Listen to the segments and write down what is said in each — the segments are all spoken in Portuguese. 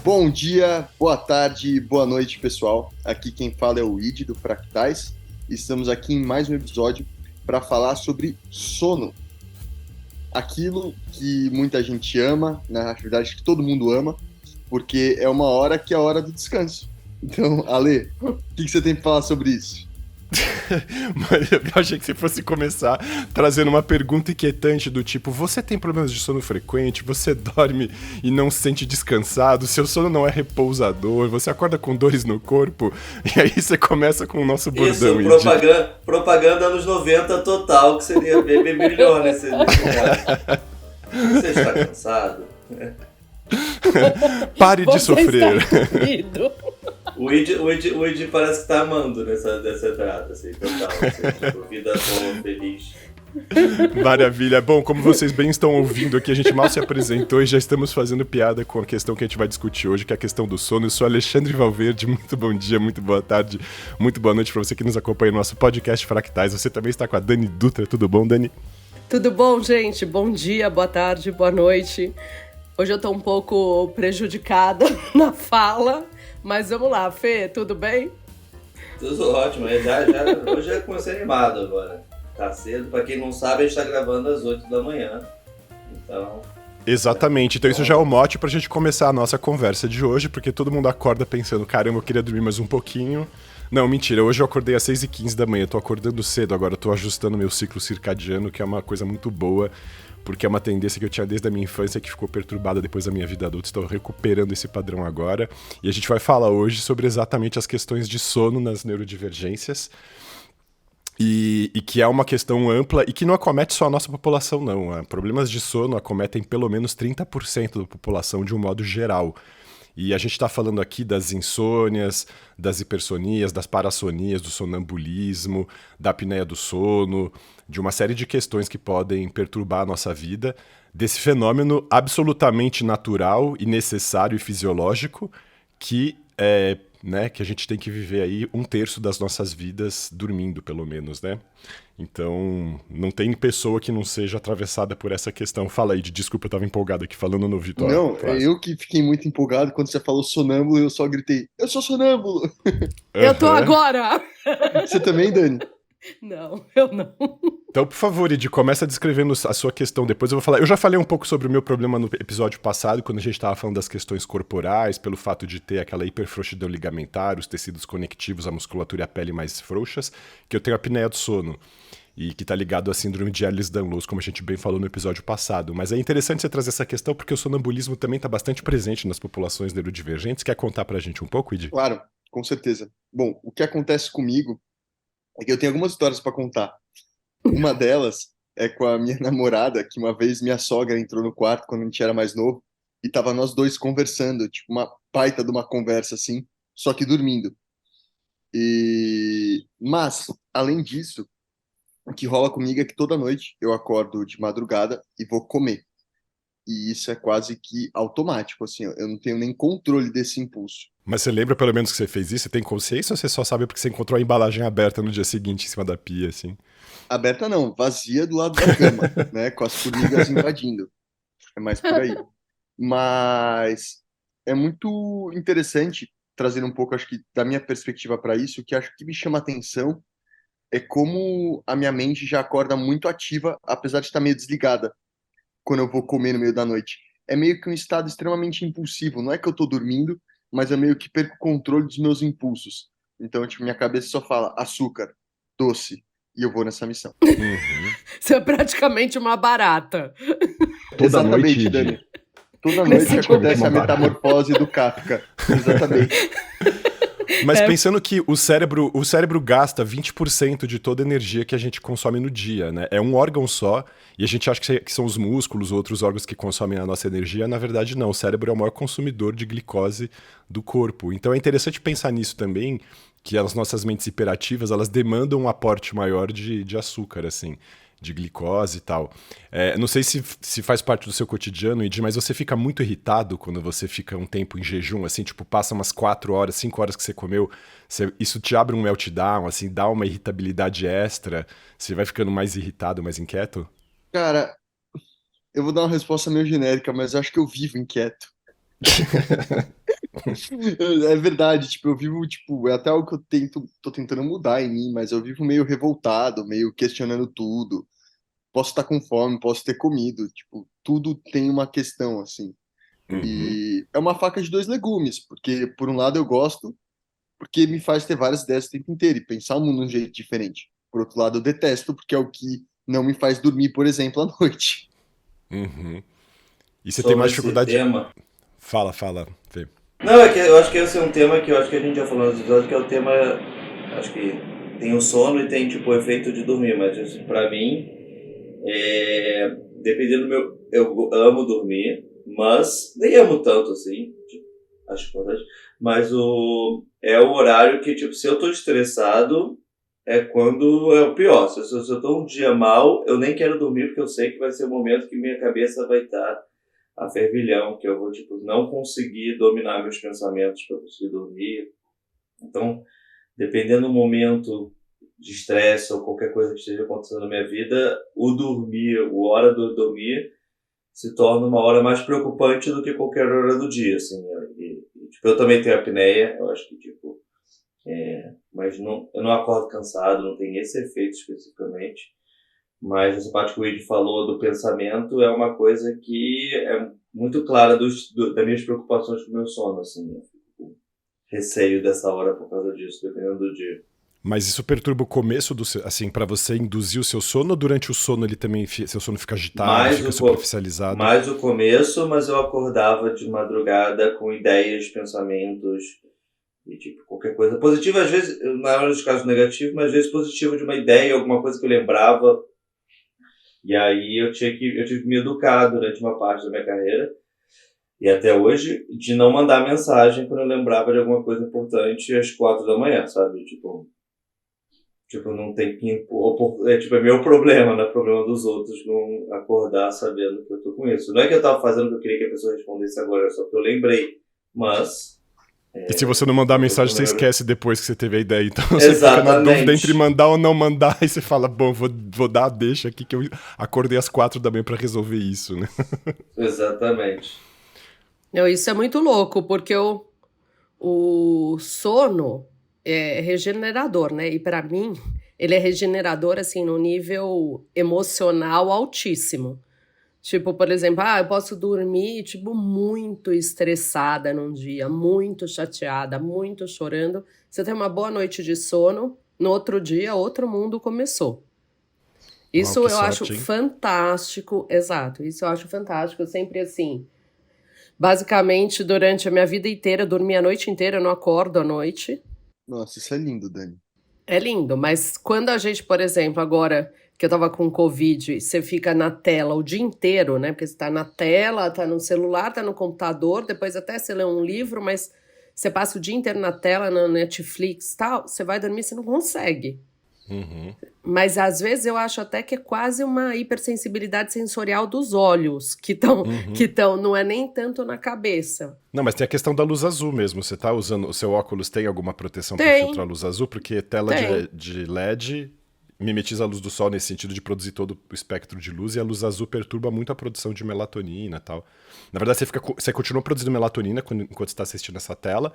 Bom dia, boa tarde, boa noite, pessoal. Aqui quem fala é o Id do Fractais. Estamos aqui em mais um episódio para falar sobre sono. Aquilo que muita gente ama, na verdade que todo mundo ama, porque é uma hora que é a hora do descanso. Então, Ale, o que você tem para falar sobre isso? Mas eu achei que você fosse começar trazendo uma pergunta inquietante do tipo: você tem problemas de sono frequente? Você dorme e não se sente descansado? Seu sono não é repousador? Você acorda com dores no corpo? E aí você começa com o nosso bordão. Isso, propaganda anos 90 total, que seria bem melhor nesse caso. Você está cansado? Pare de sofrer. O Id parece que tá amando dessa entrada, assim, total. Assim, tipo, vida boa, feliz. Maravilha. Bom, como vocês bem estão ouvindo aqui, a gente mal se apresentou e já estamos fazendo piada com a questão que a gente vai discutir hoje, que é a questão do sono. Eu sou Alexandre Valverde, muito bom dia, muito boa tarde, muito boa noite para você que nos acompanha no nosso podcast Fractais. Você também está com a Dani Dutra, tudo bom, Dani? Tudo bom, gente? Bom dia, boa tarde, boa noite. Hoje eu tô um pouco prejudicada na fala, mas vamos lá, Fê, tudo bem? Tudo ótimo, hoje já comecei animado agora. Tá cedo, pra quem não sabe, a gente tá gravando às 8 da manhã, então... Exatamente, então isso já é o mote pra gente começar a nossa conversa de hoje, porque todo mundo acorda pensando, caramba, eu queria dormir mais um pouquinho. Não, mentira, hoje eu acordei às 6h15 da manhã, tô acordando cedo agora, tô ajustando meu ciclo circadiano, que é uma coisa muito boa, porque é uma tendência que eu tinha desde a minha infância que ficou perturbada depois da minha vida adulta. Estou recuperando esse padrão agora. E a gente vai falar hoje sobre exatamente as questões de sono nas neurodivergências. E que é uma questão ampla e que não acomete só a nossa população, não. Problemas de sono acometem pelo menos 30% da população de um modo geral. E a gente está falando aqui das insônias, das hipersonias, das parassonias, do sonambulismo, da apneia do sono, de uma série de questões que podem perturbar a nossa vida, desse fenômeno absolutamente natural e necessário e fisiológico que que a gente tem que viver aí 1/3 das nossas vidas dormindo, pelo menos, né? Então, não tem pessoa que não seja atravessada por essa questão. Fala aí, desculpa, eu tava empolgado aqui falando no Vitória. Não, eu que fiquei muito empolgado quando você falou sonâmbulo, eu só gritei, eu sou sonâmbulo! Eu tô agora! Você também, Dani? Não, eu não. Então, por favor, Id, começa descrevendo a sua questão. Depois eu vou falar. Eu já falei um pouco sobre o meu problema no episódio passado, quando a gente estava falando das questões corporais, pelo fato de ter aquela hiperfrouxidão ligamentar, os tecidos conectivos, a musculatura e a pele mais frouxas, que eu tenho a apneia do sono. E que está ligado à síndrome de Ehlers-Danlos, como a gente bem falou no episódio passado. Mas é interessante você trazer essa questão, porque o sonambulismo também está bastante presente nas populações neurodivergentes. Quer contar pra gente um pouco, Id? Claro, com certeza. Bom, o que acontece comigo é que eu tenho algumas histórias para contar. Uma delas é com a minha namorada, que uma vez minha sogra entrou no quarto quando a gente era mais novo e tava nós dois conversando, tipo uma baita de uma conversa assim, só que dormindo. Mas, além disso, o que rola comigo é que toda noite eu acordo de madrugada e vou comer. E isso é quase que automático, assim, eu não tenho nem controle desse impulso. Mas você lembra pelo menos que você fez isso? Você tem consciência ou você só sabe porque você encontrou a embalagem aberta no dia seguinte em cima da pia, assim? Aberta não, vazia do lado da cama, né? Com as formigas invadindo. É mais por aí. Mas é muito interessante trazer um pouco, acho que, da minha perspectiva para isso, que acho que me chama atenção é como a minha mente já acorda muito ativa, apesar de estar meio desligada quando eu vou comer no meio da noite. É meio que um estado extremamente impulsivo. Não é que eu tô dormindo, mas eu meio que perco o controle dos meus impulsos. Então, tipo, minha cabeça só fala açúcar, doce, e eu vou nessa missão. Uhum. Você é praticamente uma barata. Exatamente, Dani. Toda noite acontece a metamorfose do Kafka. Exatamente. Mas pensando que o cérebro gasta 20% de toda a energia que a gente consome no dia, né? É um órgão só, e a gente acha que são os músculos, outros órgãos que consomem a nossa energia. Na verdade, não. O cérebro é o maior consumidor de glicose do corpo. Então é interessante pensar nisso também, que as nossas mentes hiperativas, elas demandam um aporte maior de açúcar, assim, de glicose e tal. Não sei se faz parte do seu cotidiano, Ed, mas você fica muito irritado quando você fica um tempo em jejum, assim, tipo, passa umas 4 horas, 5 horas que você comeu, isso te abre um meltdown, assim, dá uma irritabilidade extra, você vai ficando mais irritado, mais inquieto? Cara, eu vou dar uma resposta meio genérica, mas eu acho que eu vivo inquieto. É verdade, tipo, eu vivo, tipo, é até algo que tô tentando mudar em mim, mas eu vivo meio revoltado, meio questionando tudo. Posso estar com fome, posso ter comido, tipo, tudo tem uma questão, assim. Uhum. E é uma faca de dois legumes, porque por um lado eu gosto, porque me faz ter várias ideias o tempo inteiro e pensar o mundo de um jeito diferente. Por outro lado, eu detesto, porque é o que não me faz dormir, por exemplo, à noite. Uhum. E você tem Sobre mais esse dificuldade. tema. Fala, Fê. Não, é que eu acho que esse é um tema que eu acho que a gente já falou nos episódios, que é o tema. Acho que tem o sono e tem tipo o efeito de dormir, mas assim, pra mim, dependendo do meu. Eu amo dormir, mas nem amo tanto assim, tipo, acho importante. Mas é o horário que, tipo, se eu tô estressado, é quando é o pior. Se eu tô um dia mal, eu nem quero dormir, porque eu sei que vai ser o momento que minha cabeça vai estar a fervilhão, que eu vou, tipo, não conseguir dominar meus pensamentos para conseguir dormir. Então, dependendo do momento de estresse ou qualquer coisa que esteja acontecendo na minha vida, o dormir, a hora do dormir, se torna uma hora mais preocupante do que qualquer hora do dia, assim. Tipo, eu também tenho apneia, eu acho que, tipo, mas não, eu não acordo cansado, não tem esse efeito especificamente. Mas essa parte que o Ed falou do pensamento é uma coisa que é muito clara das minhas preocupações com o meu sono, assim. Eu fico com receio dessa hora por causa disso, dependendo do dia. Mas isso perturba o começo do seu, assim, pra você induzir o seu sono ou durante o sono ele também, seu sono fica agitado, Mais fica o, superficializado? mais o começo, mas eu acordava de madrugada com ideias, pensamentos e tipo qualquer coisa positiva, às vezes, na maioria dos casos negativo, mas às vezes positivo de uma ideia, alguma coisa que eu lembrava. E aí eu tive que me educar durante uma parte da minha carreira, e até hoje, de não mandar mensagem quando eu lembrava de alguma coisa importante às 4 da manhã, sabe? Tipo não tem que impor, é meu problema, não é problema dos outros não acordar sabendo que eu tô com isso. Não é que eu tava fazendo o que eu queria que a pessoa respondesse agora, é só que eu lembrei. Mas, E se você não mandar a não tô mensagem, você problema. esquece depois que você teve a ideia. Então você fica na dúvida entre Exatamente. mandar ou não mandar, e você fala, bom, vou dar a deixa aqui que eu acordei às 4 da manhã pra resolver isso, né? Exatamente. Não, isso é muito louco, porque o sono é regenerador, né? E para mim, ele é regenerador, assim, no nível emocional altíssimo. Tipo, por exemplo, eu posso dormir, tipo, muito estressada num dia, muito chateada, muito chorando. Você tem uma boa noite de sono, no outro dia, outro mundo começou. Uau, Isso que eu acho sorte, hein? fantástico, exato. Isso eu acho fantástico. Eu sempre assim, basicamente, durante a minha vida inteira, eu dormi a noite inteira, eu não acordo à noite. Nossa, isso é lindo, Dani. É lindo, mas quando a gente, por exemplo, agora que eu tava com Covid, você fica na tela o dia inteiro, né? Porque você tá na tela, tá no celular, tá no computador, depois até você lê um livro, mas você passa o dia inteiro na tela, na Netflix e tal, você vai dormir, você não consegue. Uhum. Mas às vezes eu acho até que é quase uma hipersensibilidade sensorial dos olhos, que Uhum. estão, não é nem tanto na cabeça. Não, mas tem a questão da luz azul mesmo. Você tá usando, o seu óculos tem alguma proteção pra filtrar Tem, a luz azul? Porque tela tem. de LED mimetiza a luz do sol nesse sentido de produzir todo o espectro de luz, e a luz azul perturba muito a produção de melatonina e tal. Na verdade, você continua produzindo melatonina enquanto você está assistindo essa tela,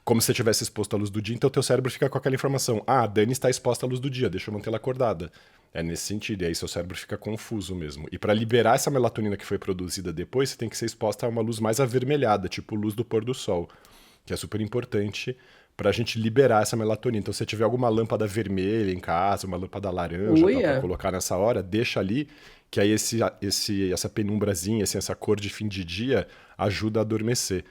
como se você tivesse exposto à luz do dia, então o teu cérebro fica com aquela informação. Ah, a Dani está exposta à luz do dia, deixa eu mantê-la acordada. É nesse sentido, e aí seu cérebro fica confuso mesmo. E para liberar essa melatonina que foi produzida depois, você tem que ser exposta a uma luz mais avermelhada, tipo luz do pôr do sol, que é super importante pra gente liberar essa melatonina. Então, se você tiver alguma lâmpada vermelha em casa, uma lâmpada laranja, tal, pra Uia. colocar nessa hora, deixa ali, que aí essa penumbrazinha, assim, essa cor de fim de dia ajuda a adormecer.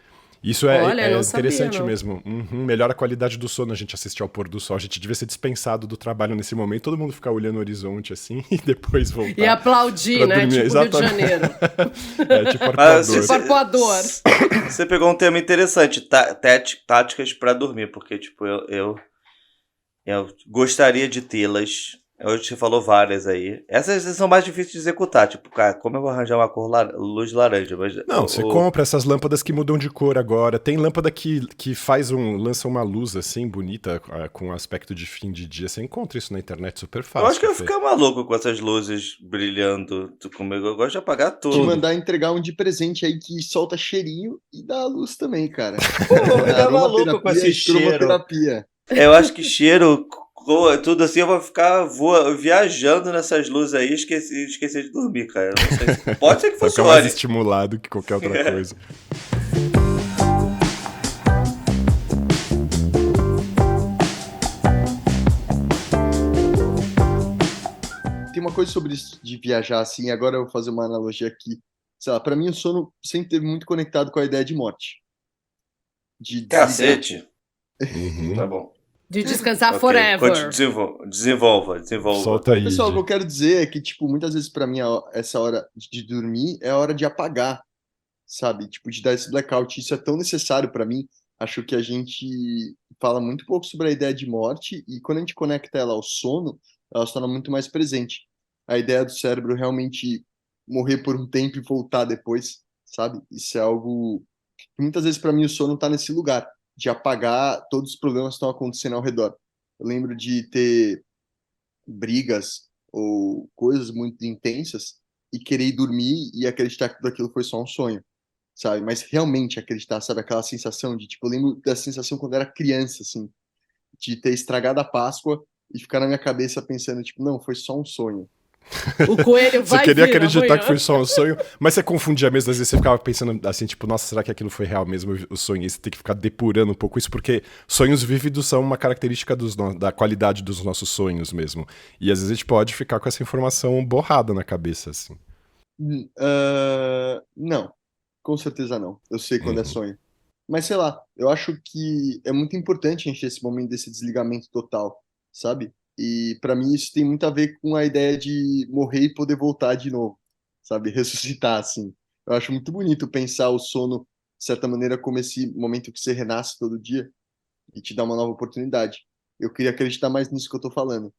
Isso Olha, é não sabia, interessante não. mesmo. Uhum, melhora a qualidade do sono a gente assistir ao pôr do sol. A gente devia ser dispensado do trabalho nesse momento, todo mundo ficar olhando o horizonte assim e depois E voltar aplaudir, pra né? dormir. Tipo Rio de Exatamente. Janeiro. É tipo Mas arpoador. Tipo arpoador. você pegou um tema interessante, táticas para dormir, porque tipo eu gostaria de tê-las, Hoje você falou várias aí. Essas são mais difíceis de executar. Tipo, cara, como eu vou arranjar uma luz laranja? Mas, Não, você compra essas lâmpadas que mudam de cor agora. Tem lâmpada que lança uma luz assim, bonita, com aspecto de fim de dia. Você encontra isso na internet super fácil. eu acho que eu ia ficar maluco com essas luzes brilhando comigo. Eu gosto de apagar Te tudo. mandar entregar um de presente aí que solta cheirinho e dá luz também, cara. Pô, eu vou ficar maluco com Aromaterapia esse e cheiro. cromoterapia. Eu acho que cheiro, tudo assim, eu vou ficar viajando nessas luzes aí e esquecer de dormir, cara. Eu não sei. Pode ser que Vai ficar mais funcione. estimulado que qualquer outra coisa. Tem uma coisa sobre isso de viajar assim, agora eu vou fazer uma analogia aqui. Sei lá, pra mim o sono sempre esteve muito conectado com a ideia de morte. De desligar. Cacete. Uhum. Tá bom. De descansar Ok, forever. Desenvolva. Solta aí. Pessoal, o que Gi. eu quero dizer é que, tipo, muitas vezes pra mim essa hora de dormir é a hora de apagar, sabe? Tipo, de dar esse blackout. Isso é tão necessário pra mim. Acho que a gente fala muito pouco sobre a ideia de morte e quando a gente conecta ela ao sono, ela se torna muito mais presente. A ideia do cérebro realmente morrer por um tempo e voltar depois, sabe? Isso é algo que muitas vezes pra mim o sono tá nesse lugar, de apagar todos os problemas que estão acontecendo ao redor. Eu lembro de ter brigas ou coisas muito intensas e querer ir dormir e acreditar que tudo aquilo foi só um sonho, sabe? Mas realmente acreditar, sabe? Aquela sensação de, tipo, eu lembro da sensação quando eu era criança, assim, de ter estragado a Páscoa e ficar na minha cabeça pensando, tipo, não, foi só um sonho. O coelho Você vai queria vir acreditar amanhã. que foi só um sonho, mas você confundia mesmo, às vezes você ficava pensando assim, tipo, nossa, será que aquilo foi real mesmo, o sonho? E você tem que ficar depurando um pouco isso, porque sonhos vívidos são uma característica da qualidade dos nossos sonhos mesmo. E às vezes a gente pode ficar com essa informação borrada na cabeça, assim. Não, com certeza não. Eu sei quando é Uhum. sonho. Mas sei lá, eu acho que é muito importante a gente ter esse momento desse desligamento total, sabe? E pra mim isso tem muito a ver com a ideia de morrer e poder voltar de novo, sabe? Ressuscitar, assim. Eu acho muito bonito pensar o sono, de certa maneira, como esse momento que você renasce todo dia e te dá uma nova oportunidade. Eu queria acreditar mais nisso que eu tô falando.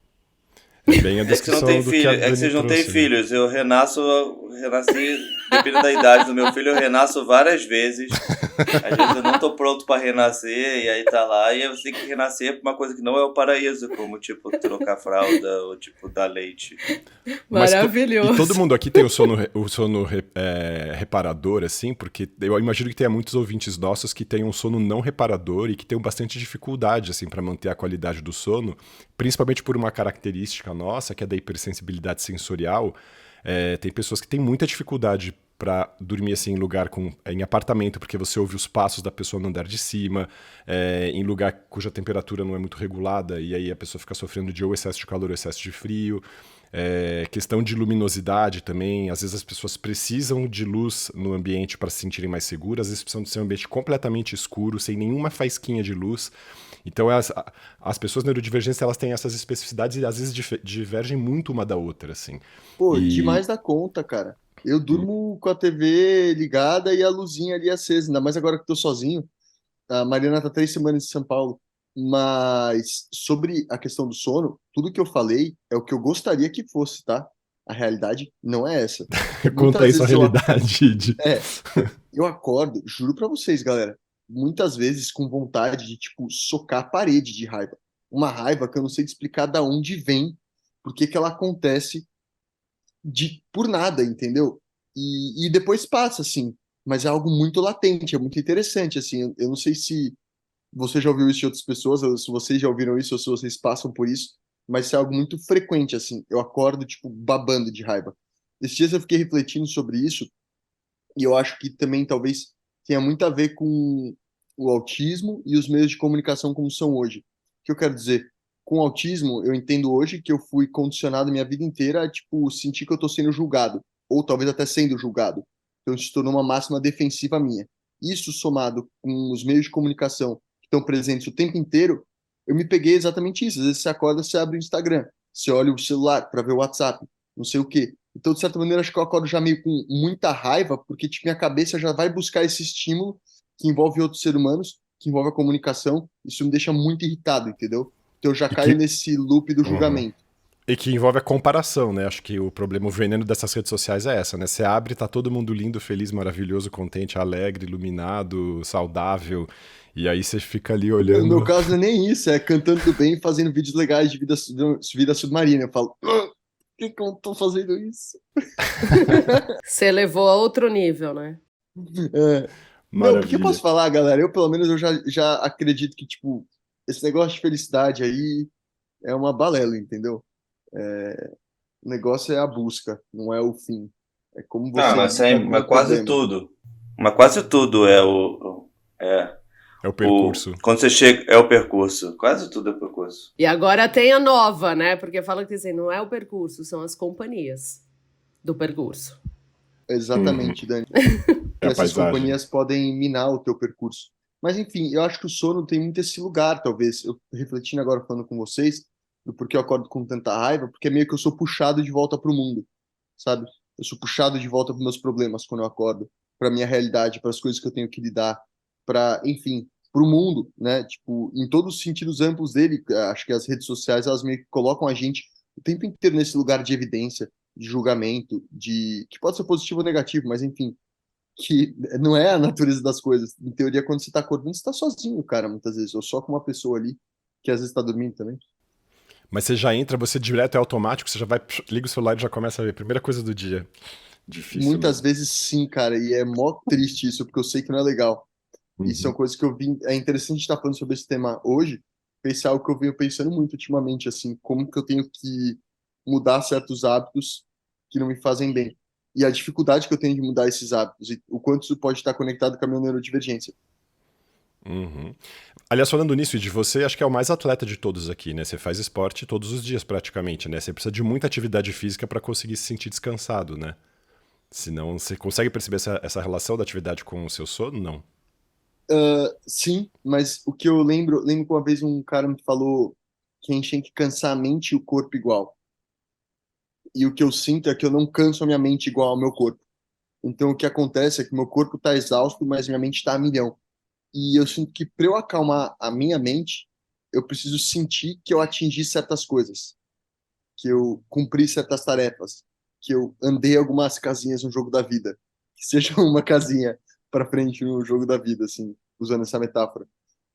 É bem a É que você não tem descrição do que a filho, é que Dani vocês não têm trouxe, né? filhos. Eu renasci, dependendo da idade do meu filho, eu renasço várias vezes. Às vezes eu não tô pronto pra renascer, e aí tá lá, e eu tenho que renascer pra uma coisa que não é o paraíso, como tipo trocar fralda ou tipo dar leite. Mas Maravilhoso. e todo mundo aqui tem o sono reparador, assim, porque eu imagino que tenha muitos ouvintes nossos que têm um sono não reparador e que tenham bastante dificuldade, assim, para manter a qualidade do sono, principalmente por uma característica nossa, que é da hipersensibilidade sensorial. Tem pessoas que têm muita dificuldade para dormir assim em apartamento, porque você ouve os passos da pessoa no andar de cima, em lugar cuja temperatura não é muito regulada, e aí a pessoa fica sofrendo de ou excesso de calor ou excesso de frio. Questão de luminosidade também, às vezes as pessoas precisam de luz no ambiente para se sentirem mais seguras, às vezes precisam de ser um ambiente completamente escuro, sem nenhuma faisquinha de luz. Então as pessoas neurodivergentes, elas têm essas especificidades e às vezes divergem muito uma da outra, assim. Pô, E, demais da conta, cara. Eu durmo com a TV ligada e a luzinha ali acesa, ainda mais agora que eu tô sozinho. A Mariana tá 3 semanas em São Paulo. Mas sobre a questão do sono, tudo que eu falei é o que eu gostaria que fosse, tá? A realidade não é essa. conta Muitas aí sua vezes eu, realidade de... é, eu acordo, juro pra vocês, galera, muitas vezes com vontade de, tipo, socar a parede de raiva. Uma raiva que eu não sei te explicar da onde vem, por que que ela acontece por nada, entendeu? E depois passa, assim. Mas é algo muito latente, é muito interessante, assim. Eu não sei se você já ouviu isso de outras pessoas, ou se vocês já ouviram isso, ou se vocês passam por isso, mas isso é algo muito frequente, assim. Eu acordo, tipo, babando de raiva. Esses dias eu fiquei refletindo sobre isso, e eu acho que também talvez tenha muito a ver com o autismo e os meios de comunicação como são hoje. O que eu quero dizer? Com o autismo, eu entendo hoje que eu fui condicionado minha vida inteira a, tipo, sentir que eu estou sendo julgado, ou talvez até sendo julgado. Então, isso se tornou uma máxima defensiva minha. Isso somado com os meios de comunicação que estão presentes o tempo inteiro, eu me peguei exatamente isso. Às vezes você acorda, você abre o Instagram, você olha o celular para ver o WhatsApp, não sei o quê. Então, de certa maneira, acho que eu acordo já meio com muita raiva, porque tipo, minha cabeça já vai buscar esse estímulo que envolve outros seres humanos, que envolve a comunicação. Isso me deixa muito irritado, entendeu? Então, eu já E caio que... nesse loop do Uhum. julgamento. E que envolve a comparação, né? Acho que o problema, o veneno dessas redes sociais é essa, né? Você abre, tá todo mundo lindo, feliz, maravilhoso, contente, alegre, iluminado, saudável. E aí você fica ali No meu olhando. caso não é nem isso, é cantando do bem e fazendo vídeos legais de vida submarina. Eu falo, por que eu não tô fazendo isso? Você levou a outro nível, né? É. Não, porque eu Maravilha. posso falar, galera, eu pelo menos eu já acredito que, tipo, esse negócio de felicidade aí é uma balela, entendeu? O negócio é a busca, não é o fim. É como Ah, você mas, lida com mas o quase problema. tudo. Mas quase tudo é É o percurso. quando você chega, é o percurso. Quase tudo é o percurso. E agora tem a nova, né? Porque fala que assim, não é o percurso, são as companhias do percurso. Uhum. Exatamente, Dani. É Que a essas paisagem. companhias podem minar o teu percurso. Mas enfim, eu acho que o sono tem muito esse lugar, talvez. Eu refletindo agora falando com vocês, do porquê eu acordo com tanta raiva, porque é meio que eu sou puxado de volta para o mundo, sabe? Eu sou puxado de volta para meus problemas quando eu acordo, para minha realidade, para as coisas que eu tenho que lidar, para, enfim, para o mundo, né? Tipo, em todos os sentidos amplos dele, acho que as redes sociais elas meio que colocam a gente o tempo inteiro nesse lugar de evidência, de julgamento, de que pode ser positivo ou negativo, mas enfim, que não é a natureza das coisas. Em teoria, quando você tá acordando, você tá sozinho, cara, muitas vezes, ou só com uma pessoa ali, que às vezes tá dormindo também. Mas você já entra, você direto é automático, você já vai, liga o celular e já começa a ver. Primeira coisa do dia. Difícil, né? Muitas vezes sim, cara, e é mó triste isso, porque eu sei que não é legal. E são Uhum. coisas que eu vim. É interessante estar falando sobre esse tema hoje, pensar o que eu venho pensando muito ultimamente, assim, como que eu tenho que mudar certos hábitos que não me fazem bem. E a dificuldade que eu tenho de mudar esses hábitos, e o quanto isso pode estar conectado com a minha neurodivergência. Uhum. Aliás, falando nisso e de você, acho que é o mais atleta de todos aqui, né? Você faz esporte todos os dias praticamente, né? Você precisa de muita atividade física para conseguir se sentir descansado, né? Senão, você consegue perceber essa relação da atividade com o seu sono? Não. Sim, mas o que eu lembro que uma vez um cara me falou que a gente tem que cansar a mente e o corpo igual. E o que eu sinto é que eu não canso a minha mente igual ao meu corpo. Então o que acontece é que meu corpo está exausto, mas minha mente está a milhão. E eu sinto que para eu acalmar a minha mente, eu preciso sentir que eu atingi certas coisas, que eu cumpri certas tarefas, que eu andei algumas casinhas no jogo da vida, que seja uma casinha para frente no jogo da vida, assim, usando essa metáfora.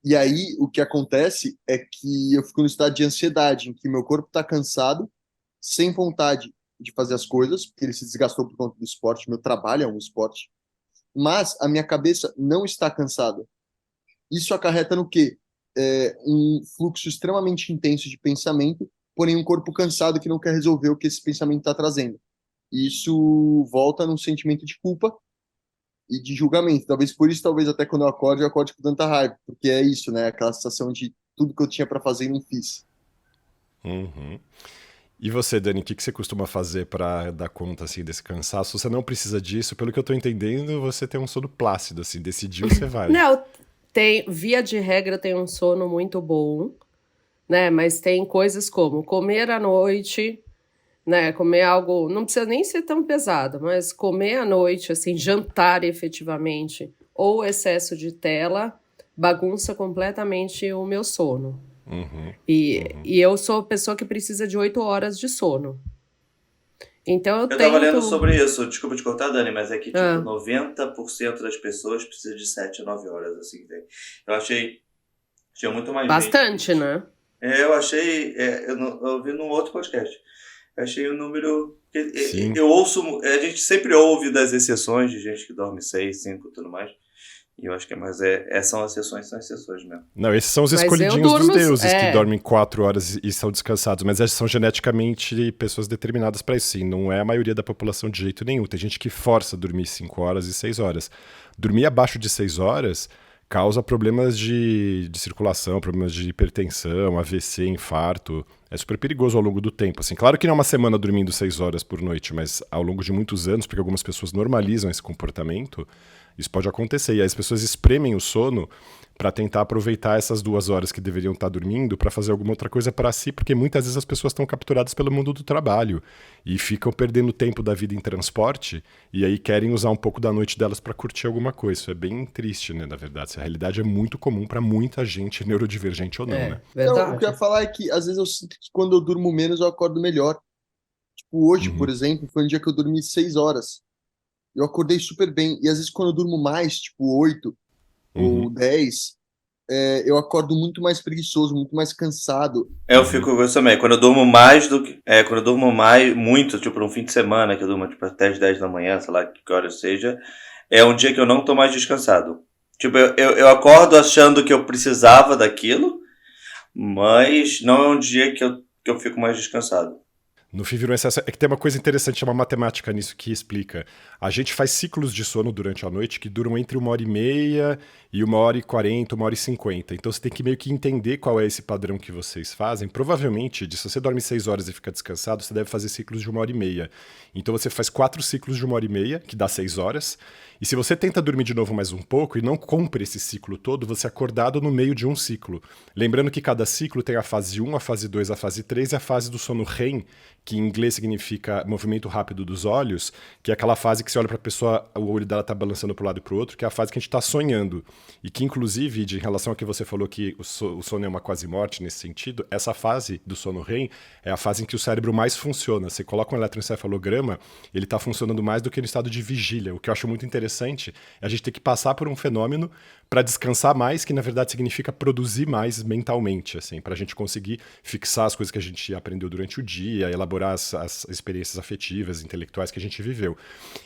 E aí, o que acontece é que eu fico no estado de ansiedade, em que meu corpo está cansado, sem vontade de fazer as coisas, porque ele se desgastou por conta do esporte, meu trabalho é um esporte, mas a minha cabeça não está cansada. Isso acarreta no quê? Um fluxo extremamente intenso de pensamento, porém um corpo cansado que não quer resolver o que esse pensamento está trazendo. E isso volta num sentimento de culpa e de julgamento. Talvez por isso, talvez até quando eu acorde com tanta raiva, porque é isso, né? Aquela sensação de tudo que eu tinha para fazer e não fiz. Uhum. E você, Dani, o que você costuma fazer para dar conta assim desse cansaço? Você não precisa disso, pelo que eu tô entendendo, você tem um sono plácido, assim, decidiu, você vai. Não, tem, via de regra, tem um sono muito bom, né? Mas tem coisas como comer à noite, né? Comer algo, não precisa nem ser tão pesado, mas comer à noite, assim, jantar efetivamente, ou excesso de tela, bagunça completamente o meu sono. Uhum. E eu sou a pessoa que precisa de 8 horas de sono. Então eu Eu tava lendo tento. sobre isso, desculpa te cortar, Dani, mas é que tipo Ah, 90% das pessoas precisa de 7 a 9 horas, assim, velho. Eu achei tinha muito mais gente. bastante, né? Eu achei, eu vi num outro podcast. Eu achei o número. Sim. Eu ouço, a gente sempre ouve das exceções de gente que dorme 6, 5 e tudo mais. E eu acho que são as exceções mesmo. Não, esses são os Mas eu escolhidinhos dos durmo. deuses que É. dormem 4 horas e são descansados, mas essas são geneticamente pessoas determinadas para isso, sim. Não é a maioria da população de jeito nenhum. Tem gente que força a dormir 5 horas e 6 horas. Dormir abaixo de 6 horas causa problemas de circulação, problemas de hipertensão, AVC, infarto. É super perigoso ao longo do tempo. Assim, claro que não é uma semana dormindo 6 horas por noite, mas ao longo de muitos anos, porque algumas pessoas normalizam esse comportamento, isso pode acontecer. E aí as pessoas espremem o sono para tentar aproveitar essas 2 horas que deveriam estar dormindo para fazer alguma outra coisa para si, porque muitas vezes as pessoas estão capturadas pelo mundo do trabalho e ficam perdendo tempo da vida em transporte e aí querem usar um pouco da noite delas para curtir alguma coisa. Isso é bem triste, né, na verdade. Essa realidade é muito comum para muita gente, neurodivergente ou não, né? Não, o que eu ia Verdade. falar é que às vezes eu sinto que quando eu durmo menos eu acordo melhor. Tipo, hoje, por Uhum, exemplo, foi um dia que eu dormi 6 horas. Eu acordei super bem. E às vezes quando eu durmo mais, tipo 8 ou uhum, 10, eu acordo muito mais preguiçoso, muito mais cansado. Eu uhum. fico com isso também. Quando eu durmo mais do que. Quando eu durmo mais, muito, tipo, um fim de semana, que eu durmo tipo, até as 10 da manhã, sei lá que hora seja, é um dia que eu não tô mais descansado. Tipo, eu acordo achando que eu precisava daquilo, mas não é um dia que eu fico mais descansado. No FIV no excesso é que tem uma coisa interessante, é uma matemática nisso que explica. A gente faz ciclos de sono durante a noite que duram entre 1h30 e 1h40, 1h50. Então você tem que meio que entender qual é esse padrão que vocês fazem. Provavelmente, se você dorme 6 horas e fica descansado, você deve fazer ciclos de 1h30. Então você faz 4 ciclos de 1h30, que dá 6 horas. E se você tenta dormir de novo mais um pouco e não cumpre esse ciclo todo, você é acordado no meio de um ciclo. Lembrando que cada ciclo tem a fase 1, a fase 2, a fase 3 e a fase do sono REM, que em inglês significa movimento rápido dos olhos, que é aquela fase que você olha para a pessoa, o olho dela tá balançando para um lado e para o outro, que é a fase que a gente está sonhando. E que, inclusive, em relação ao que você falou que o sono é uma quase morte nesse sentido, essa fase do sono REM é a fase em que o cérebro mais funciona. Você coloca um eletroencefalograma, ele está funcionando mais do que no estado de vigília. O que eu acho muito interessante é a gente ter que passar por um fenômeno para descansar mais, que na verdade significa produzir mais mentalmente, assim, para a gente conseguir fixar as coisas que a gente aprendeu durante o dia, elaborar as experiências afetivas, intelectuais que a gente viveu.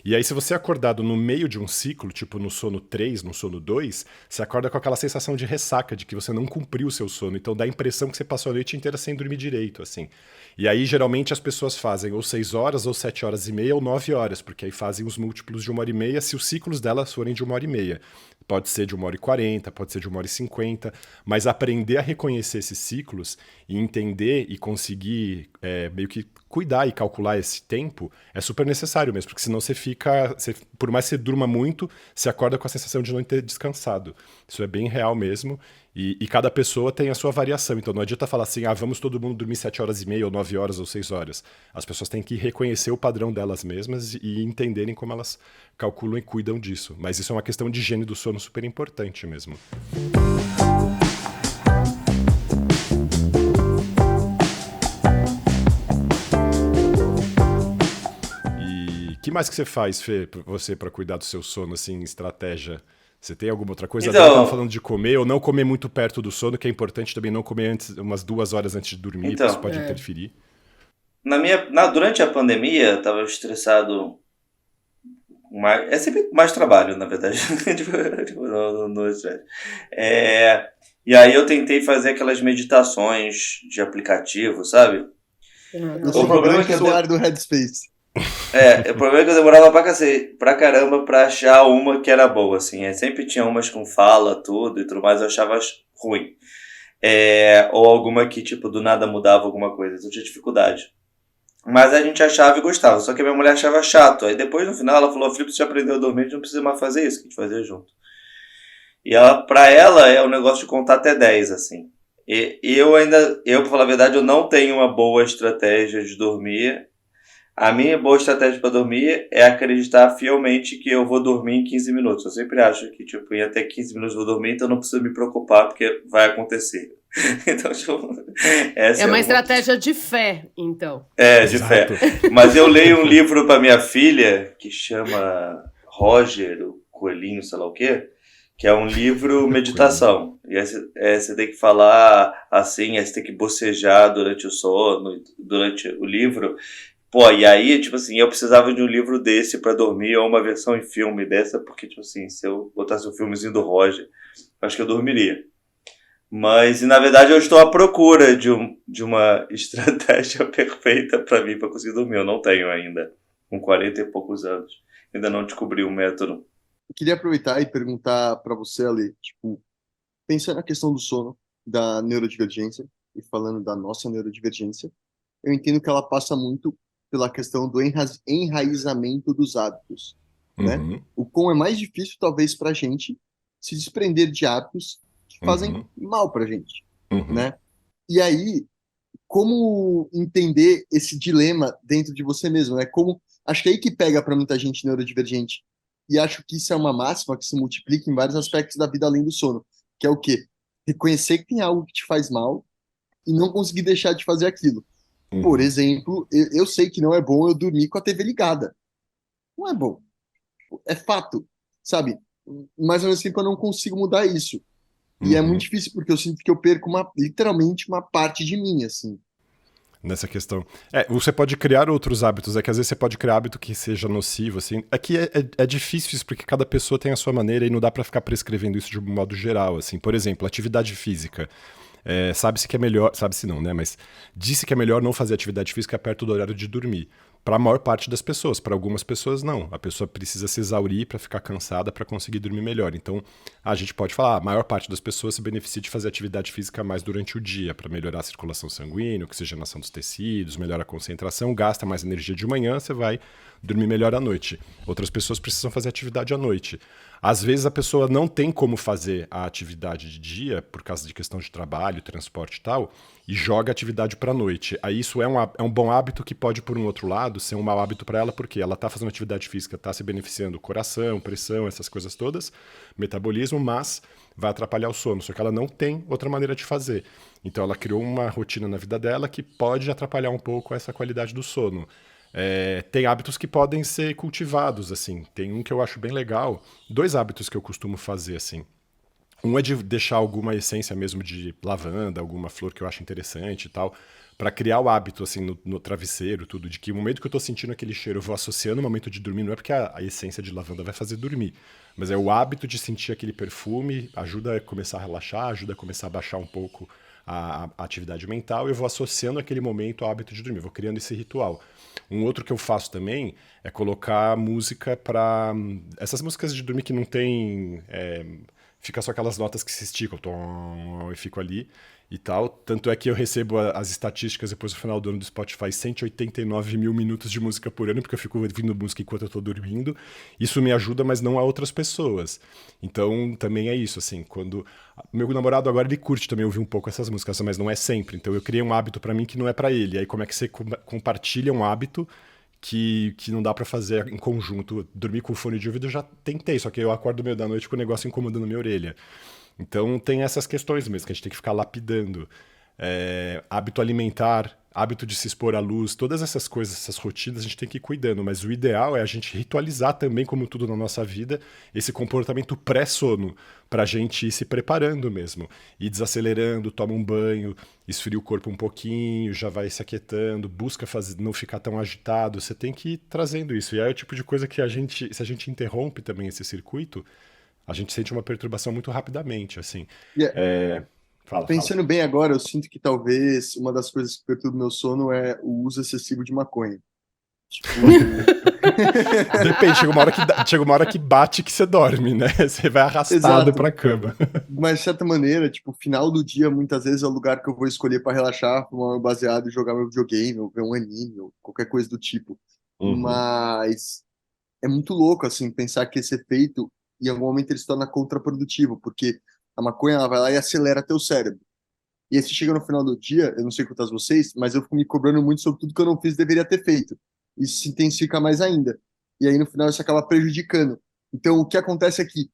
E aí, se você é acordado no meio de um ciclo, tipo no sono 3, no sono 2, você acorda com aquela sensação de ressaca, de que você não cumpriu o seu sono. Então dá a impressão que você passou a noite inteira sem dormir direito, assim. E aí, geralmente, as pessoas fazem ou 6 horas, ou 7 horas e meia, ou 9 horas, porque aí fazem os múltiplos de 1h30, se os ciclos delas forem de 1h30. Pode ser de 1h40, pode ser de 1h50, mas aprender a reconhecer esses ciclos e entender e conseguir meio que cuidar e calcular esse tempo é super necessário mesmo, porque senão você fica, por mais que você durma muito, você acorda com a sensação de não ter descansado. Isso é bem real mesmo, e cada pessoa tem a sua variação, então não adianta falar assim, vamos todo mundo dormir 7 horas e meia, ou 9 horas, ou 6 horas. As pessoas têm que reconhecer o padrão delas mesmas e entenderem como elas calculam e cuidam disso. Mas isso é uma questão de higiene do sono super importante mesmo. E que mais que você faz, Fê, você para cuidar do seu sono, assim, estratégia? Você tem alguma outra coisa? A Dani estava Então, falando de comer ou não comer muito perto do sono, que é importante também não comer antes, umas 2 horas antes de dormir, porque isso então pode É. interferir. durante a pandemia, eu tava estressado. É sempre mais trabalho, na verdade. No estresse. É, e aí eu tentei fazer aquelas meditações de aplicativo, sabe? Ah, Eu tá sou O uma problema é legal. que grande usuário do Headspace. o problema é que eu demorava pra caramba pra achar uma que era boa, assim. Sempre tinha umas com fala, tudo e tudo mais, eu achava ruim. Ou alguma que, tipo, do nada mudava alguma coisa. Então eu tinha dificuldade. Mas a gente achava e gostava, só que a minha mulher achava chato. Aí depois, no final, ela falou: Felipe, você já aprendeu a dormir, a gente não precisa mais fazer isso, que a gente fazia junto. E pra ela, é um negócio de contar até 10 assim. E pra falar a verdade, eu não tenho uma boa estratégia de dormir. A minha boa estratégia para dormir é acreditar fielmente que eu vou dormir em 15 minutos. Eu sempre acho que, tipo, em até 15 minutos eu vou dormir, então não preciso me preocupar, porque vai acontecer. Então, tipo, É essa é uma uma. estratégia de fé, então. De fé. Exato. Mas eu leio um livro para minha filha que chama Roger, o Coelhinho, sei lá o quê, que é um livro Coelhinho. meditação. E aí você tem que falar assim, aí você tem que bocejar durante o sono, durante o livro. Pô, e aí, tipo assim, eu precisava de um livro desse pra dormir, ou uma versão em filme dessa, porque, tipo assim, se eu botasse um filmezinho do Roger, acho que eu dormiria. Mas, na verdade, eu estou à procura de uma estratégia perfeita pra mim, pra conseguir dormir. Eu não tenho ainda, com 40 e poucos anos. Ainda não descobri o método. Eu queria aproveitar e perguntar para você, Ali, tipo, pensando na questão do sono, da neurodivergência, e falando da nossa neurodivergência, eu entendo que ela passa muito pela questão do enraizamento dos hábitos, né? Uhum, O quão é mais difícil, talvez, para a gente se desprender de hábitos que fazem uhum, mal para a gente, uhum. né? E aí, como entender esse dilema dentro de você mesmo, né? Como acho que é aí que pega para muita gente neurodivergente. E acho que isso é uma máxima que se multiplica em vários aspectos da vida além do sono, que é o quê? Reconhecer que tem algo que te faz mal e não conseguir deixar de fazer aquilo. Por Uhum. exemplo, eu sei que não é bom eu dormir com a TV ligada. Não é bom. É fato, sabe? Mas ao mesmo tempo eu não consigo mudar isso. E é muito Uhum. difícil porque eu sinto que eu perco literalmente uma parte de mim, assim. Nessa questão. Você pode criar outros hábitos, é que às vezes você pode criar hábito que seja nocivo, assim. Aqui é difícil isso, porque cada pessoa tem a sua maneira e não dá pra ficar prescrevendo isso de um modo geral, assim. Por exemplo, atividade física. Sabe-se que é melhor, sabe-se não, né? Mas disse que é melhor não fazer atividade física perto do horário de dormir. Para a maior parte das pessoas, para algumas pessoas não. A pessoa precisa se exaurir para ficar cansada para conseguir dormir melhor. Então, a gente pode falar, a maior parte das pessoas se beneficia de fazer atividade física mais durante o dia, para melhorar a circulação sanguínea, oxigenação dos tecidos, melhora a concentração, gasta mais energia de manhã, você vai dormir melhor à noite. Outras pessoas precisam fazer atividade à noite. Às vezes a pessoa não tem como fazer a atividade de dia, por causa de questão de trabalho, transporte e tal, e joga a atividade para a noite. Aí isso é um bom hábito que pode, por um outro lado, ser um mau hábito para ela, porque ela está fazendo atividade física, está se beneficiando do coração, pressão, essas coisas todas, metabolismo, mas vai atrapalhar o sono, só que ela não tem outra maneira de fazer. Então ela criou uma rotina na vida dela que pode atrapalhar um pouco essa qualidade do sono. Tem hábitos que podem ser cultivados, assim. Tem um que eu acho bem legal. 2 hábitos que eu costumo fazer, assim. Um é de deixar alguma essência mesmo de lavanda, alguma flor que eu acho interessante e tal, pra criar o hábito, assim, no travesseiro, tudo, de que o momento que eu tô sentindo aquele cheiro, eu vou associando o momento de dormir, não é porque a essência de lavanda vai fazer dormir, mas é o hábito de sentir aquele perfume, ajuda a começar a relaxar, ajuda a começar a baixar um pouco a atividade mental, e eu vou associando aquele momento ao hábito de dormir, vou criando esse ritual. Um outro que eu faço também é colocar música pra... Essas músicas de dormir que não tem... fica só aquelas notas que se esticam, tom, e fico ali e tal. Tanto é que eu recebo as estatísticas depois do final do ano do Spotify, 189 mil minutos de música por ano, porque eu fico ouvindo música enquanto eu tô dormindo. Isso me ajuda, mas não a outras pessoas. Então, também é isso, assim, quando... Meu namorado agora, ele curte também ouvir um pouco essas músicas, mas não é sempre. Então eu criei um hábito pra mim que não é pra ele. Aí como é que você compartilha um hábito que não dá pra fazer em conjunto? Dormir com fone de ouvido eu já tentei, só que eu acordo meio da noite com o negócio incomodando minha orelha. Então tem essas questões mesmo que a gente tem que ficar lapidando. Hábito alimentar, hábito de se expor à luz, todas essas coisas, essas rotinas a gente tem que ir cuidando, mas o ideal é a gente ritualizar também, como tudo na nossa vida, esse comportamento pré-sono, pra gente ir se preparando mesmo, ir desacelerando, toma um banho, esfria o corpo um pouquinho, já vai se aquietando, busca não ficar tão agitado, você tem que ir trazendo isso, e é o tipo de coisa que se a gente interrompe também esse circuito, a gente sente uma perturbação muito rapidamente, assim. E Fala. pensando bem agora, eu sinto que talvez uma das coisas que perturba o meu sono é o uso excessivo de maconha. Tipo, Depende, chega uma hora que bate que você dorme, né? Você vai arrastado exato. pra cama. Mas de certa maneira, tipo, final do dia muitas vezes é o lugar que eu vou escolher para relaxar, fumar meu baseado e jogar meu videogame, ou ver um anime, ou qualquer coisa do tipo. Uhum. Mas é muito louco, assim, pensar que esse efeito, em algum momento, ele se torna contraprodutivo, porque a maconha, ela vai lá e acelera teu cérebro. E aí você chega no final do dia, eu não sei quantas vocês, mas eu fico me cobrando muito sobre tudo que eu não fiz e deveria ter feito. Isso se intensifica mais ainda. E aí, no final, isso acaba prejudicando. Então, o que acontece é que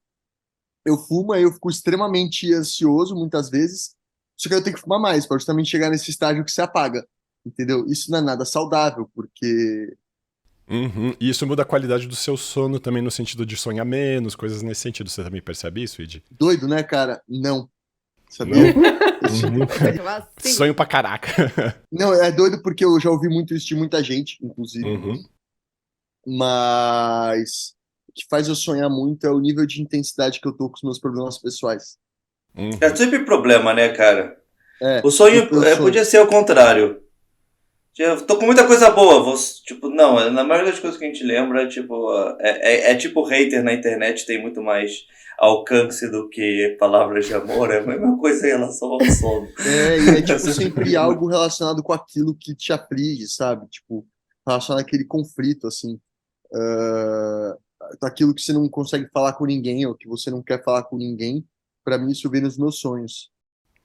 eu fumo, aí eu fico extremamente ansioso, muitas vezes, só que eu tenho que fumar mais, para justamente chegar nesse estágio que se apaga. Entendeu? Isso não é nada saudável, porque Uhum. E isso muda a qualidade do seu sono também no sentido de sonhar menos, coisas nesse sentido. Você também percebe isso, Id? doido, né, cara? Não. Não? Sabia? Uhum. Assim. Sonho pra caraca. Não, é doido porque eu já ouvi muito isso de muita gente, inclusive, Uhum. mas o que faz eu sonhar muito é o nível de intensidade que eu tô com os meus problemas pessoais. É Uhum. sempre problema, né, cara? É, O sonho eu sonho. podia ser o contrário. Eu tô com muita coisa boa, tipo, não, na maioria das coisas que a gente lembra, tipo, é tipo hater na internet, tem muito mais alcance do que palavras de amor, é a mesma coisa em relação ao sono. E é tipo sempre algo relacionado com aquilo que te aflige, sabe? Tipo, relacionado àquele conflito, assim. Daquilo que você não consegue falar com ninguém, ou que você não quer falar com ninguém. Pra mim, isso vem nos meus sonhos.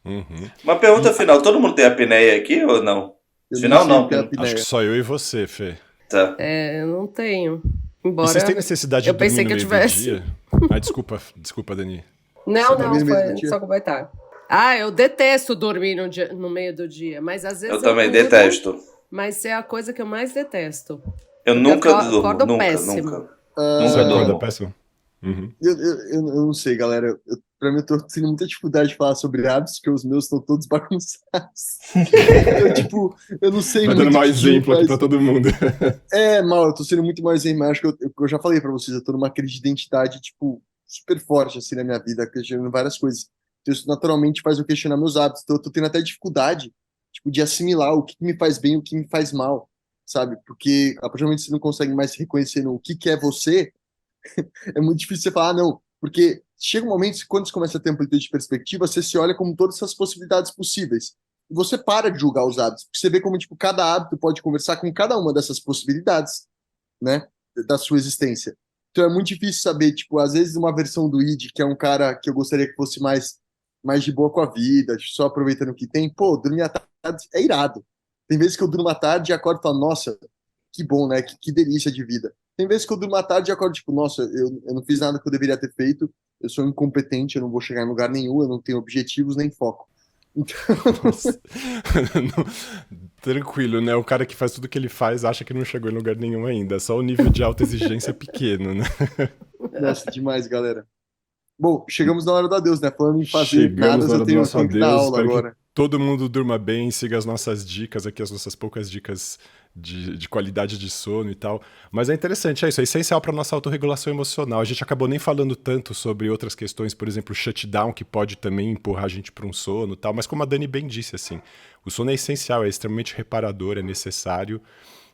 Uhum. Uma pergunta final, todo mundo tem apneia aqui ou não? Eu nem Final sei não, o que é a porque... Acho que apneia. só eu e você, Fê. Tá. Eu não tenho. E vocês têm Embora necessidade de eu dormir pensei no que eu meio do tivesse. dia? Desculpa, Dani. Você Não, dorme no meio do foi dia? só completar. Eu detesto dormir no meio do dia, mas às vezes Eu também durmo, detesto. mas é a coisa que eu mais detesto. Eu Porque nunca durmo, acordo nunca, péssimo. nunca. Você Nunca acorda durmo. péssimo? Uhum. Eu não sei, galera. Pra mim, eu tô tendo muita dificuldade de falar sobre hábitos, porque os meus estão todos bagunçados. Eu não sei Vai dando muito mau o que exemplo aqui faz. pra todo mundo. Mal, eu tô sendo muito mais exemplo. Acho que eu já falei pra vocês, eu tô numa crise de identidade, super forte, assim, na minha vida, questionando várias coisas. Então, isso naturalmente faz eu questionar meus hábitos. Então, eu tô tendo até dificuldade, de assimilar o que me faz bem e o que me faz mal, sabe? Porque, a partir do momento que você não consegue mais se reconhecer no que é você, é muito difícil você falar, não, porque chega um momento, quando você começa a ter amplitude de perspectiva, você se olha como todas essas possibilidades possíveis. E você para de julgar os hábitos, porque você vê como, cada hábito pode conversar com cada uma dessas possibilidades, né, da sua existência. Então é muito difícil saber, às vezes uma versão do Id, que é um cara que eu gostaria que fosse mais de boa com a vida, só aproveitando o que tem, dormir à tarde é irado. Tem vezes que eu durmo à tarde e acordo e falo, nossa, que bom, né, que delícia de vida. Tem vezes que eu durmo à tarde e acordo, nossa, eu não fiz nada que eu deveria ter feito, eu sou incompetente, eu não vou chegar em lugar nenhum, eu não tenho objetivos nem foco. Então... Nossa. Tranquilo, né? O cara que faz tudo que ele faz acha que não chegou em lugar nenhum ainda. Só o nível de alta exigência é pequeno, né? Nossa, demais, galera. Bom, chegamos na hora do adeus, né? Falando em fazer Chegamos nada, na hora eu do nosso tenho que dar adeus. aula Espero agora. que todo mundo durma bem, siga as nossas dicas aqui, as nossas poucas dicas de qualidade de sono e tal. Mas é interessante, é isso, é essencial para nossa autorregulação emocional. A gente acabou nem falando tanto sobre outras questões, por exemplo, o shutdown, que pode também empurrar a gente para um sono e tal. Mas como a Dani bem disse, assim, o sono é essencial, é extremamente reparador, é necessário.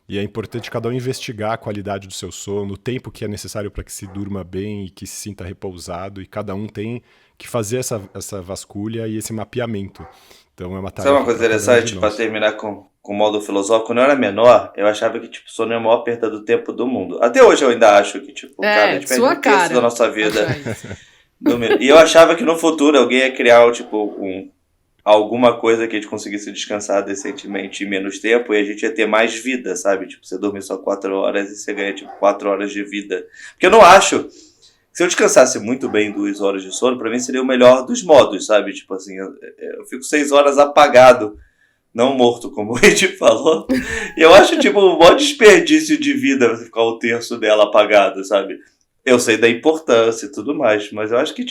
E é importante cada um investigar a qualidade do seu sono, o tempo que é necessário para que se durma bem e que se sinta repousado, e cada um tem que fazer essa vasculha e esse mapeamento. Então é uma tarefa. Sabe uma coisa interessante, para terminar com o modo filosófico? Quando eu era menor, eu achava que sono é a maior perda do tempo do mundo. Até hoje eu ainda acho que, cara, a gente perde um terço da nossa vida. E eu achava que no futuro alguém ia criar, alguma coisa que a gente conseguisse descansar decentemente em menos tempo e a gente ia ter mais vida, sabe? Você dormir só 4 horas e você ganha, 4 horas de vida. Porque eu não acho... Se eu descansasse muito bem 2 horas de sono, pra mim seria o melhor dos modos, sabe? Eu fico 6 horas apagado, não morto, como o Ed falou. E eu acho, o maior desperdício de vida você ficar o terço dela apagado, sabe? Eu sei da importância e tudo mais, mas eu acho que,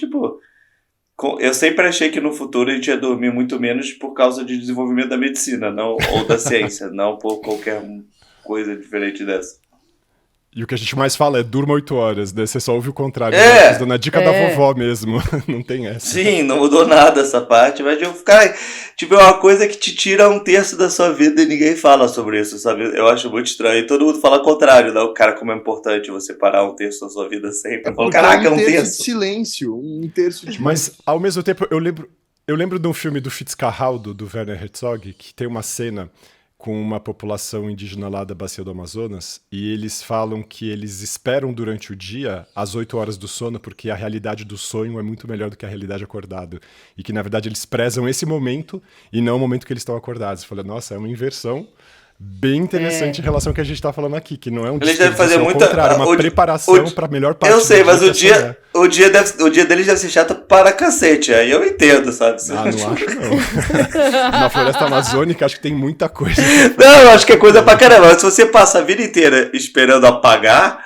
eu sempre achei que no futuro a gente ia dormir muito menos por causa de desenvolvimento da medicina, não, ou da ciência, não por qualquer coisa diferente dessa. E o que a gente mais fala é durma 8 horas, daí você só ouve o contrário. Né? Dando a dica da vovó mesmo, não tem essa. Sim, não mudou nada essa parte, mas é uma coisa que te tira um terço da sua vida e ninguém fala sobre isso, sabe? Eu acho muito estranho. E todo mundo fala o contrário, né? Cara, como é importante você parar um terço da sua vida sempre. Eu falo, caraca, um terço. De silêncio, um terço de... Mas, ao mesmo tempo, eu lembro de um filme do Fitzcarraldo, do Werner Herzog, que tem uma cena com uma população indígena lá da Bacia do Amazonas, e eles falam que eles esperam durante o dia as 8 horas do sono, porque a realidade do sonho é muito melhor do que a realidade acordada. E que, na verdade, eles prezam esse momento e não o momento que eles estão acordados. Eu falei, nossa, é uma inversão bem interessante em relação ao que a gente tá falando aqui, que não é um eles devem fazer muita contrário, uma preparação para a melhor parte. Eu sei, mas o dia deles deve ser chato para cacete, aí eu entendo, sabe? Ah, não acho não. Na floresta amazônica acho que tem muita coisa. Não, eu acho que é coisa pra caramba. Se você passa a vida inteira esperando apagar,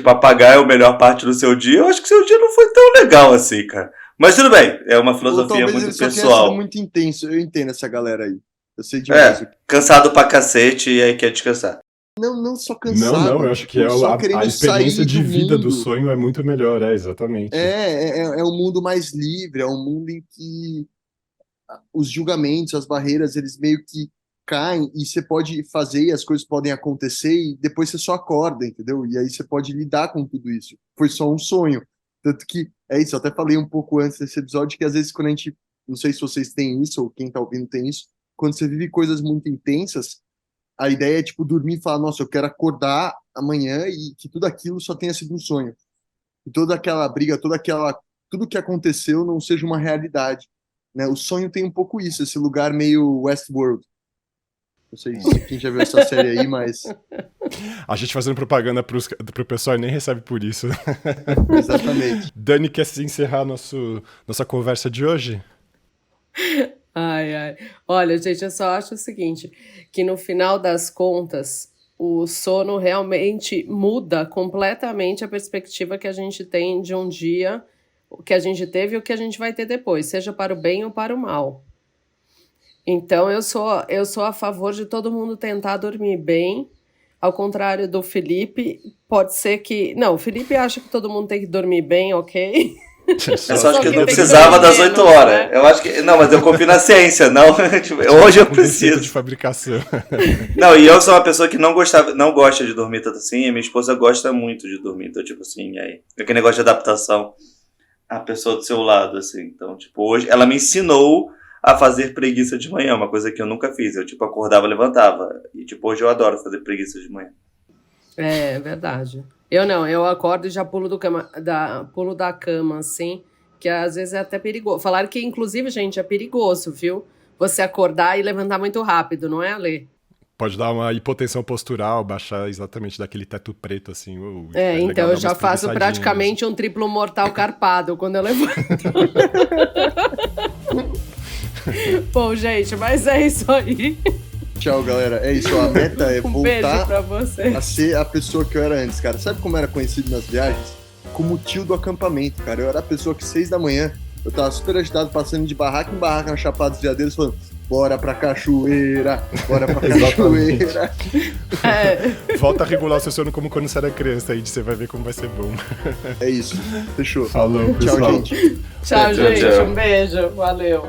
apagar é a melhor parte do seu dia, eu acho que seu dia não foi tão legal assim, cara. Mas tudo bem, é uma filosofia muito pessoal. Muito intenso, eu entendo essa galera aí. Eu sei demais. Cansado pra cacete e aí quer descansar. Não só cansado. Não, eu acho que a experiência de vida do sonho é muito melhor, exatamente. É um mundo mais livre, é um mundo em que os julgamentos, as barreiras, eles meio que caem e você pode fazer e as coisas podem acontecer e depois você só acorda, entendeu? E aí você pode lidar com tudo isso. Foi só um sonho. Tanto que, é isso, eu até falei um pouco antes desse episódio que às vezes quando a gente, não sei se vocês têm isso ou quem tá ouvindo tem isso, quando você vive coisas muito intensas, a ideia é, dormir e falar, nossa, eu quero acordar amanhã e que tudo aquilo só tenha sido um sonho. E toda aquela briga, tudo que aconteceu não seja uma realidade. Né? O sonho tem um pouco isso, esse lugar meio Westworld. Não sei se quem já viu essa série aí, mas... A gente fazendo propaganda pro pessoal e nem recebe por isso. Exatamente. Dani, quer se encerrar nossa conversa de hoje? Ai, ai. Olha, gente, eu só acho o seguinte, que no final das contas, o sono realmente muda completamente a perspectiva que a gente tem de um dia, o que a gente teve e o que a gente vai ter depois, seja para o bem ou para o mal. Então, eu sou a favor de todo mundo tentar dormir bem. Ao contrário do Felipe, pode ser que. Não, o Felipe acha que todo mundo tem que dormir bem, ok? Eu só acho Só que eu quem não tem que precisava dormir das 8 menos, horas. né? Eu acho que. Não, mas eu confio na ciência, não. Tipo, hoje eu Um defeito de preciso. fabricação. Não, e eu sou uma pessoa que não gosta de dormir tanto assim, e minha esposa gosta muito de dormir. Então, tipo assim, aí. Aquele negócio de adaptação à pessoa do seu lado, assim. Então, tipo, hoje ela me ensinou a fazer preguiça de manhã, uma coisa que eu nunca fiz. Eu, tipo, acordava, levantava. E, tipo, hoje eu adoro fazer preguiça de manhã. É verdade. Eu não, eu acordo e já pulo da cama, assim, que às vezes é até perigoso. Falaram que, inclusive, gente, é perigoso, viu? Você acordar e levantar muito rápido, não é, Ale? Pode dar uma hipotensão postural, baixar exatamente daquele teto preto, assim. É, legal então dar eu já umas faço preguiçadinhas. praticamente um triplo mortal carpado quando eu levanto. Bom, gente, mas é isso aí. Tchau, galera. É isso, a meta é Um beijo voltar pra você. a ser a pessoa que eu era antes, cara. Sabe como eu era conhecido nas viagens? Como o tio do acampamento, cara. Eu era a pessoa que 6 da manhã, eu tava super agitado, passando de barraca em barraca na Chapada dos Veadeiros, falando: bora pra cachoeira, bora pra cachoeira. É. Volta a regular o seu sono como quando você era criança, aí você vai ver como vai ser bom. É isso, fechou. Falou, Tchau, pessoal. gente. Tchau, Tchau, gente. tchau. Um beijo. Valeu.